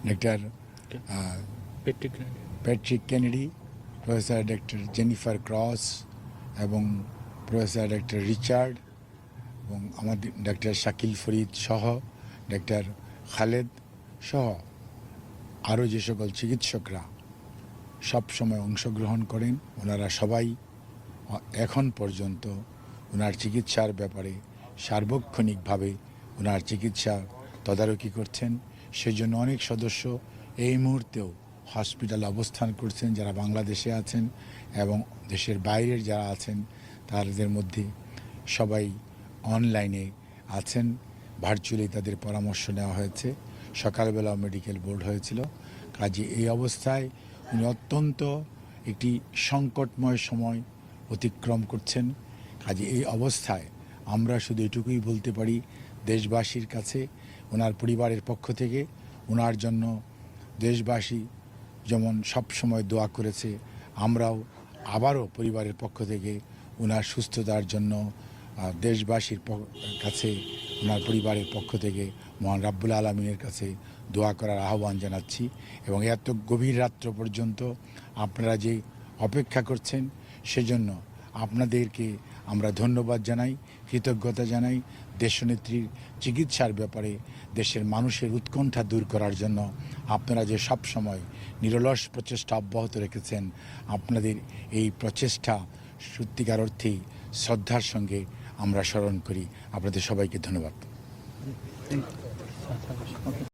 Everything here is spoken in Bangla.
Doctor Patrick Kennedy, professor doctor Jennifer cross এবং প্রফেসর ডক্টর রিচার্ড এবং আমাদের ডক্টর শাকিল ফরিদ সহ ডক্টর খালেদ সহ আরও যে সকল চিকিৎসকরা সব সময় অংশগ্রহণ করেন, ওনারা সবাই এখন পর্যন্ত ওনার চিকিৎসার ব্যাপারে সার্বক্ষণিকভাবে ওনার চিকিৎসা তদারকি করছেন। সেজন্য অনেক সদস্য এই মুহূর্তেও হসপিটালে অবস্থান করছেন, যারা বাংলাদেশে আছেন এবং দেশের বাইরের যারা আছেন তাদের মধ্যে সবাই অনলাইনে আছেন। ভার্চুয়ালি তাদের পরামর্শ নেওয়া হয়েছে। সকালবেলা মেডিকেল বোর্ড হয়েছিল। কাজে এই অবস্থায় উনি অত্যন্ত একটি সংকটময় সময় অতিক্রম করছেন। কাজে এই অবস্থায় আমরা শুধু এটুকুই বলতে পারি, দেশবাসীর কাছে ওনার পরিবারের পক্ষ থেকে ওনার জন্য দেশবাসী যেমন সব সময় দোয়া করেছে, আমরাও আবারও পরিবারের পক্ষ থেকে ওনার সুস্থতার জন্য দেশবাসীর কাছে ওনার পরিবারের পক্ষ থেকে মহান রাব্বুল আলামিনের কাছে দোয়া করার আহ্বান জানাচ্ছি। এবং এত গভীর রাত্র পর্যন্ত আপনারা যে অপেক্ষা করছেন সেজন্য আপনাদেরকে আমরা ধন্যবাদ জানাই, কৃতজ্ঞতা জানাই। দেশনেত্রীর চিকিৎসার ব্যাপারে দেশের মানুষের উৎকণ্ঠা দূর করার জন্য আপনারা যে সব সময় নিরলস প্রচেষ্টা অব্যাহত রেখেছেন, আপনাদের এই প্রচেষ্টা সত্যিকার অর্থেই শ্রদ্ধার সঙ্গে আমরা স্মরণ করি। আপনাদের সবাইকে ধন্যবাদ।